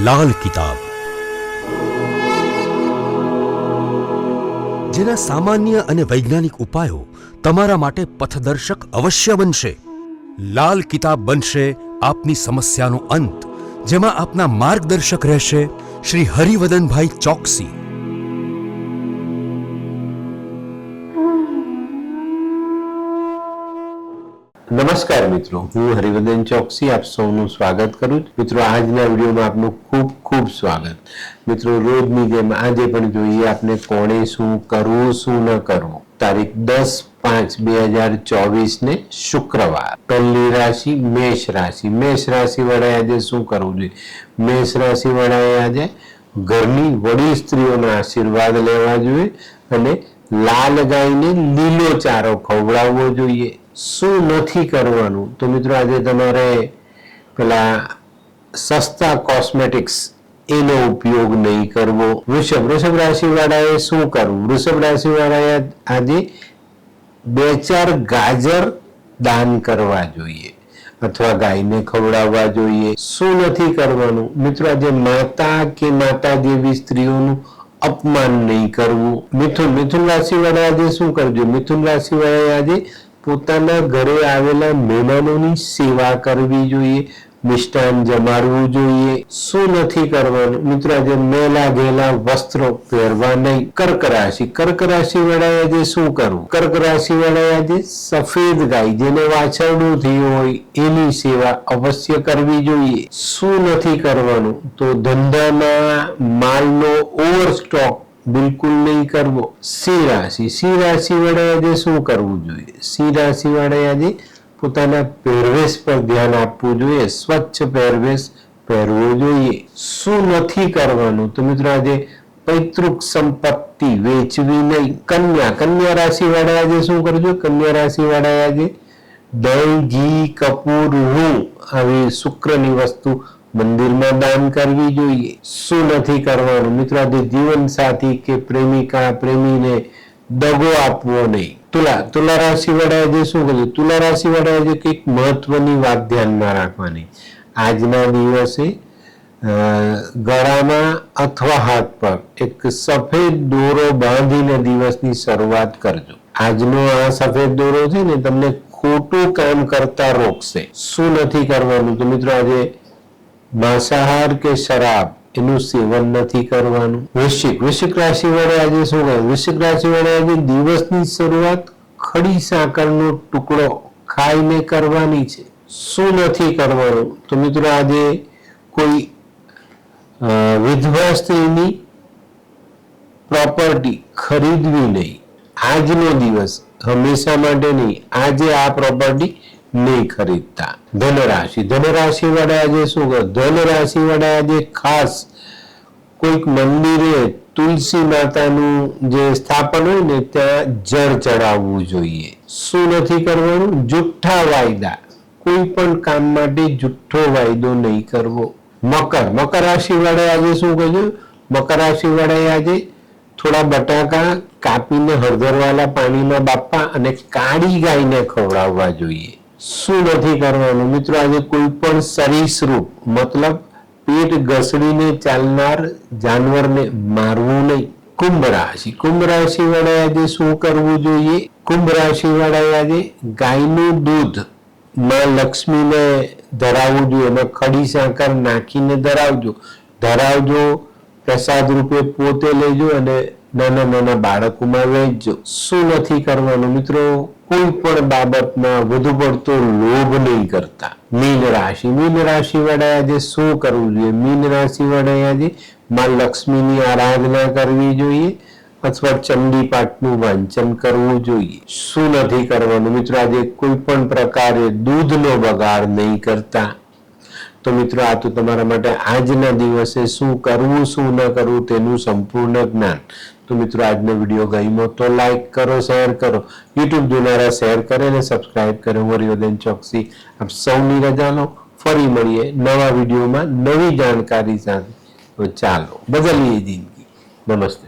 લાલ કિતાબ, જેના સામાન્ય અને વૈજ્ઞાનિક ઉપાયો તમારા માટે પથદર્શક અવશ્ય બનશે. લાલ કિતાબ બનશે આપની સમસ્યાનો અંત, જેમાં આપના માર્ગદર્શક રહેશે શ્રી હરિવદનભાઈ ચોકસી. નમસ્કાર મિત્રો, હું હરિવદન ચોકસી આપ સૌનું સ્વાગત કરું છું. મિત્રો, આજના વિડીયોમાં આપનું ખૂબ ખૂબ સ્વાગત. મિત્રો, રોજની જેમ આજે પણ જોઈએ આપણે કોણે શું કરવું શું ન કરવું. તારીખ 10/5/2024 ને શુક્રવાર. પહેલી રાશિ મેષ રાશિ. મેષ રાશિ વાળાએ આજે શું કરવું જોઈએ? મેષ રાશિ વાળાએ આજે ઘરની વડીલ સ્ત્રીઓના આશીર્વાદ લેવા જોઈએ અને લાલ ગાયને લીલો ચારો ખવડાવવો જોઈએ. શું નથી કરવાનું? તો મિત્રો, આજે તમારે પેલા સસ્તા કોસ્મેટિક્સ એનો ઉપયોગ નહીં કરવો. વૃષભ રાશિ વાળાએ શું કરવું? વૃષભ રાશિ વાળાએ આજે 2-4 ગાજર દાન કરવા જોઈએ અથવા ગાયને ખવડાવવા જોઈએ. શું નથી કરવાનું? મિત્રો, આજે માતા કે માતા જેવી સ્ત્રીઓનું અપમાન નહીં કરવું. મિથુન રાશિ વાળા આજે શું કરજો? મિથુન રાશિ વાળાએ આજે પોતાના ઘરે આવેલા મહેમાનોની સેવા કરવી જોઈએ, મિષ્ટાન જમાડવું જોઈએ. શું નથી કરવાનું? મિત્રો, આજે મેલા ગયેલા વસ્ત્રો પહેરવા નહીં. કર્ક રાશિ વાળાએ આજે શું કરવું? કર્ક રાશિ વાળાએ આજે સફેદ ગાય જેને વાછરડું થયું હોય એની સેવા અવશ્ય કરવી જોઈએ. શું નથી કરવાનું? તો ધંધામાં માલનો ઓવરસ્ટોક બિલકુલ નહીં કરવો. સિંહ રાશિ વાળાએ આજે શું કરવું જોઈએ? સિંહ રાશિ વાળાએ આજે પોતાના પહેરવેશ પર ધ્યાન આપવું જોઈએ, સ્વચ્છ પહેરવેશ પહેરવો જોઈએ. શું નથી કરવાનું? તો મિત્રો, આજે પૈતૃક સંપત્તિ વેચવી નહીં. કન્યા રાશિ વાળાએ આજે શું કરજો? કન્યા રાશિ વાળાએ આજે દહીં, ઘી, કપૂર, રૂ આવી શુક્રની વસ્તુ મંદિરમાં દાન કરવી જોઈએ. શું નથી કરવાનું? મિત્રો, આજે જીવન સાથી કે પ્રેમિકા પ્રેમીને દગો આપવો નહીં. તુલા રાશિ વાળાએ જે શું કર્યું? તુલા રાશિ વાળાએ જે કંઈક મહત્વની વાત ધ્યાનમાં રાખવાની. આજના દિવસે ગળામાં અથવા હાથ પર એક સફેદ દોરો બાંધીને દિવસની શરૂઆત કરજો. આજનો આ સફેદ દોરો છે ને તમને ખોટું કામ કરતા રોકશે. શું નથી કરવાનું? તો મિત્રો, આજે માંસાહાર કે શરાબ એનું સેવન નથી કરવાનું. વૃશ્ચિક રાશિ વાળા આજે શું કરે? વૃશ્ચિક રાશિ વાળા આજે દિવસની શરૂઆત ખડી સાકરનો ટુકડો ખાઈને કરવાની છે. શું નથી કરવાનું? તો મિત્રો, આજે કોઈ વિધવા સ્ત્રીની પ્રોપર્ટી ખરીદવી નહીં. આજનો દિવસ, હંમેશા માટે નહીં. આજે આ પ્રોપર્ટી નહીં ખરીદતા. ધનરાશિ વાળા આજે શું કરે? ધનરાશિ વાળા આજે ખાસ કોઈક મંદિરે તુલસી માતાનું જે સ્થાપન હોય ને ત્યાં જળ ચડાવવું જોઈએ. શું નથી કરવાનું? જુઠ્ઠા વાયદા, કોઈ પણ કામ માટે જુઠ્ઠો વાયદો નહીં કરવો. મકર રાશિ વાળા આજે શું કર્યું? મકર રાશિ વાળાએ આજે થોડા બટાકા કાપીને હળદરવાળા પાણીમાં બાફવા અને કાળી ગાયને ખવડાવવા જોઈએ. શું નથી કરવાનું? મિત્રો, આજે કોઈ પણ સરીસૃપ મતલબ પેટ ઘસડીને ચાલનાર જાનવરને મારવું નહીં. કુંભ રાશિ વાળાએ આજે શું કરવું જોઈએ? કુંભ રાશિ વાળાએ આજે ગાયનું દૂધ માં લક્ષ્મીને ધરાવવું જોઈએ. એમાં ખડી સાકર નાખીને ધરાવજો. પ્રસાદ રૂપે પોતે લેજો અને નાના બાળકોમાં વહેંચજો. શું નથી કરવાનું? મિત્રો, કોઈ પણ બાબતમાં વધુ પડતો લોભ નહીં કરતા. મીન રાશિ વાળાએ આજે શું કરવું જોઈએ? મીન રાશિ વાળાએ આજે માં લક્ષ્મીની આરાધના કરવી જોઈએ અથવા ચંડી પાઠનું વાંચન કરવું જોઈએ. શું નથી કરવાનું? મિત્રો, આજે કોઈ પણ પ્રકારે દૂધનો બગાડ નહીં કરતા. તો મિત્રો, આ તો તમારા માટે આજના દિવસે શું કરવું શું ન કરવું તેનું સંપૂર્ણ જ્ઞાન. તો મિત્રો, આજનો વિડીયો ગમ્યો તો લાઈક કરો, શેર કરો. યુટ્યુબ જોનારા શેર કરે અને સબસ્ક્રાઇબ કરે. હું હરિવદન ચોકસી આપ સૌની રજા લો. ફરી મળીએ નવા વિડીયોમાં નવી જાણકારી સાથે. તો ચાલો બદલીએ જિંદગી. નમસ્તે.